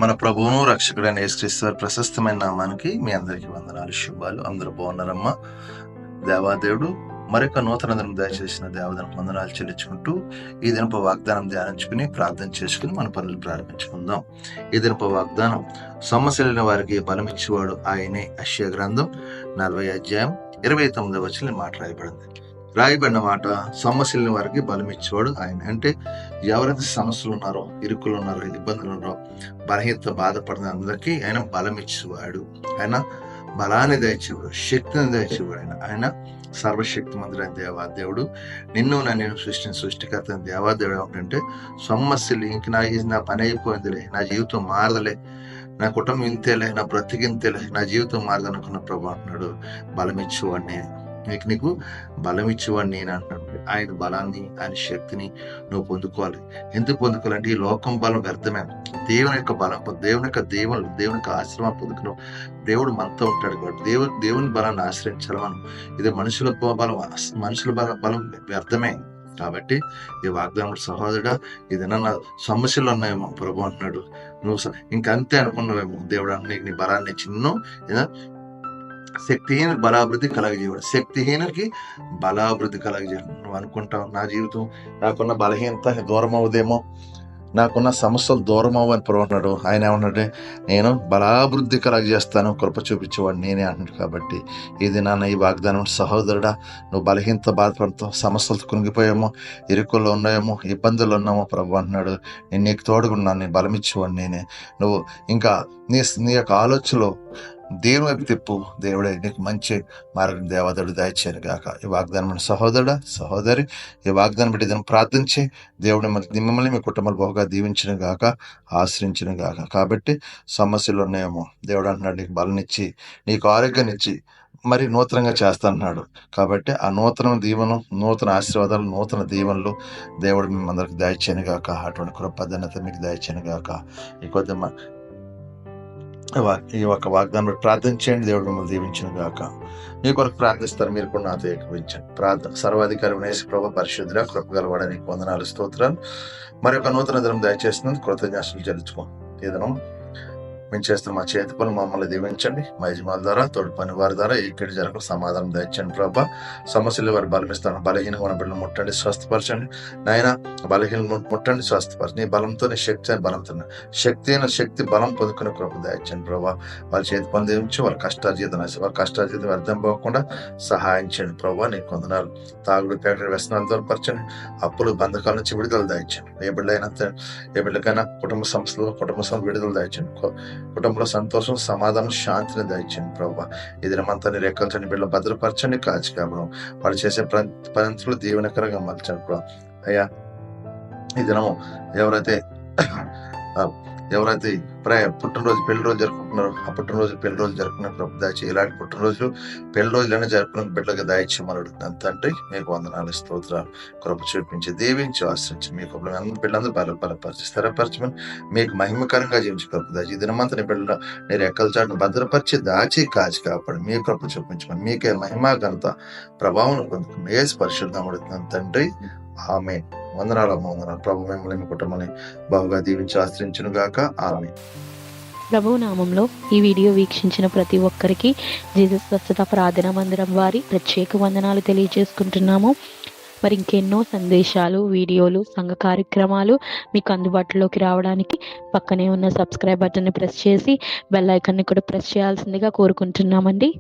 మన ప్రభువును రక్షకుడైన యేసుక్రీస్తు వారి ప్రశస్తమైన నామానికి మీ అందరికీ వందనాలు, శుభాలు. అందరూ బాగున్నారమ్మా. దేవాదేవుడు మరొక నూతన దినం దయచేసిన దేవదనకు వందనాలు చెల్లించుకుంటూ ఈ దినపు వాగ్దానం ధ్యానించుకుని ప్రార్థన చేసుకుని మన పనులు ప్రారంభించుకుందాం. ఈ దినపు వాగ్దానం, సొమ్మసిల్లిన వారికి బలమిచ్చేవాడు ఆయనే. యెషయా గ్రంథం 40 మాట రాయబడిన మాట, సొమ్మసిల్లిన వారికి బలమిచ్చేవాడు ఆయన. అంటే ఎవరైతే సమస్యలు ఉన్నారో, ఇరుకులు ఉన్నారో, ఇబ్బందులు ఉన్నారో, బలహీనత బాధపడిన అందరికీ ఆయన బలం ఇచ్చేవాడు. ఆయన బలాన్ని దయచేవాడు, శక్తిని దయచేవాడు. ఆయన సర్వశక్తి మంతుడైన దేవాదేవుడు. నిన్ను నన్ను సృష్టించిన సృష్టికర్త దేవాదేవుడు ఏమిటంటే, సమస్యలు ఇంక నా పని అయిపోయిందిలే, నా జీవితం మారదలే, నా కుటుంబం ఇంతేలే, నా బ్రతికింతేలే, నా జీవితం మారదనుకున్న ప్రభు అంటున్నాడు, బలమిచ్చేవాడిని నీకు బలం ఇచ్చేవాడు నేను అంటున్నాడు. ఆయన బలాన్ని, ఆయన శక్తిని నువ్వు పొందుకోవాలి. ఎందుకు పొందుకోవాలంటే ఈ లోకం బలం వ్యర్థమే. దేవుని యొక్క బలం, దేవుని యొక్క ఆశ్రమం పొందుకున్నావు. దేవుడు మనతో ఉంటాడు కాబట్టి దేవుని బలాన్ని ఆశ్రయించాలి మనం. ఇది మనుషుల బలం వ్యర్థమే. కాబట్టి ఈ వాగ్దానం సహోదరుడా, ఏదైనా సమస్యలు ఉన్నాయేమో ప్రభు అంటున్నాడు, నువ్వు ఇంకంతే అనుకున్నావేమో, దేవుడు నీకు నీ బలాన్ని చిన్న శక్తిహీన బలాభివృద్ధి కలగజేయడు. శక్తిహీనకి బలాభివృద్ధి కలగజేయడు. నువ్వు అనుకుంటావు నా జీవితం, నాకున్న బలహీనత దూరం అవుదేమో, నాకున్న సమస్యలు దూరం అవ్వని పొరవుతున్నాడు. ఆయన ఏమన్నాడు, నేను బలాభివృద్ధి కలగజేస్తాను, కృప చూపించేవాడు నేనే అంటున్నాడు. కాబట్టి ఇది నాన్న ఈ వాగ్దానం, సహోదరుడా, నువ్వు బలహీనత బాధపడతావు, సమస్యలతో కునిగిపోయామో, ఇరుకుల్లో ఉన్నాయేమో, ఇబ్బందులు ఉన్నామో ప్రభు అంటున్నాడు, నేను నీకు తోడుగున్నాను, నేను బలమిచ్చేవాడు నేనే. నువ్వు ఇంకా నీ యొక్క ఆలోచనలో దేవుని వైపు తిప్పు, దేవుడే నీకు మంచి మార్గం దేవతడు దయచేయను గాక. ఈ వాగ్దానం సహోదరుడా, సహోదరి, ఈ వాగ్దానం బట్టి దాన్ని ప్రార్థించి దేవుడు మిమ్మల్ని మీ కుటుంబాలు బాగా దీవించిన గాక, ఆశ్రయించిన గాక. కాబట్టి సమస్యలు ఉన్నాయేమో, దేవుడు అంటున్నాడు నీకు బలనిచ్చి, నీకు ఆరోగ్యాన్ని ఇచ్చి మరి నూతనంగా చేస్తాన్నాడు. కాబట్టి ఆ నూతన దీవెనం, నూతన ఆశీర్వాదాలు, నూతన దీవెనలు దేవుడు మిమ్మల్ని దయచేయను గాక. అటువంటి కృప మీకు దయచేయను గాక. ఈ కొద్ది ఈ ఒక్క వాగ్దానం ప్రార్థన చేయండి, దేవుడు మిమ్మల్ని దీవించిన గాక. మీ కొరకు ప్రార్థిస్తారు, మీరు కూడా నాతో ఏకీభవించండి. ప్రార్థన. సర్వాధికారి యేసు ప్రభువు పరిశుద్ధుడా, కృపగలవాడా, నీకు వందనాలు, స్తోత్రాలు. మరి ఒక నూతన దినం దయచేస్తున్నందుకు కృతజ్ఞతలు చెల్లించుకో. ఈ దినం మేము చేస్తున్న మా చేతి పనులు మమ్మల్ని దీవించండి. మా యజమానుల ద్వారా, తోడు పని వారి ద్వారా ఇక్కడ జరగడం సమాధానం దయచండి ప్రభా. సమస్యలు వారి బలమిస్తాను, బలహీనంగా ఉన్న బిడ్డలు ముట్టండి, స్వస్థపరచండి నాయన. బలహీనం ముట్టండి, స్వస్థపరచండి. నీ బలంతో, నీ శక్తి అని బలంతో, శక్తి బలం పొందుకునే కృప దయచండి ప్రభా. వాళ్ళ చేతి పనులు దీవించి వాళ్ళ కష్టార్జితం వ్యర్థం పోకుండా సహాయం చేయండి ప్రభా. నీకు వందనాలు. తాగుడు, పేకటి వ్యసనాలు దూరపరచండి. అప్పులు, బంధకాల నుంచి విడుదల దయచండి. ఏ బిడ్డకైనా కుటుంబ సంస్థలు విడుదల దయచండి. కుటుంబంలో సంతోషం, సమాధానం, శాంతిని దయచండి ప్రభావ. ఈ దినమంతా నీ రెక్కలచండి బిడ్డలు భద్రపరచండి, కాచి కావడం వాళ్ళు చేసే పనులు దీవెనకరంగా మలచండి ప్రభావ. అయ్యా, ఈ దినము ఎవరైతే పుట్టినరోజు, పెళ్లి రోజు జరుపుకుంటున్నారో, ఆ పుట్టినరోజు, పెళ్లి రోజు జరుపుకునే ప్రభు దయచి, ఇలాంటి పుట్టినరోజు, పెళ్లి రోజులైనా జరుపుకునే బిడ్డలుగా దయచేయమన్నాడు. తండ్రి మీకు వందనాలు, స్తోత్రాలు. కృప చూపించి, దీవించి, ఆశ్రయించి, మీకు బిడ్డలందరూ బలపరిచి, స్థిరపరచమని, మీకు మహిమకరంగా జీవించి కృప దాచి, ఈ దినమంతా నీ బిడ్డలు నీ రెక్కల చాటును భద్రపరిచి, దాచి, కాచి కాపాడు, మీ కృప చూపించమని, మీకే మహిమా ఘనత ప్రభావం పొందుకుని యేసు పరిశుద్ధముడు తండ్రి, ఆమేన్. వందనాలు ప్రభు మిమ్మల్ని, మీ కుటుంబాన్ని బాగుగా దీవించి ఆశ్రయించును గాక. ఆమేన్. ప్రభువు నామంలో ఈ వీడియో వీక్షించిన ప్రతి ఒక్కరికి జీసస్ స్వస్థత ప్రార్థనా మందిరం వారి ప్రత్యేక వందనాలు తెలియజేసుకుంటున్నాము. మరి ఇంకెన్నో సందేశాలు, వీడియోలు, సంఘ కార్యక్రమాలు మీకు అందుబాటులోకి రావడానికి పక్కనే ఉన్న సబ్స్క్రైబ్ బటన్ని ప్రెస్ చేసి బెల్ ఐకాన్ని కూడా ప్రెస్ చేయాల్సిందిగా కోరుకుంటున్నామండి.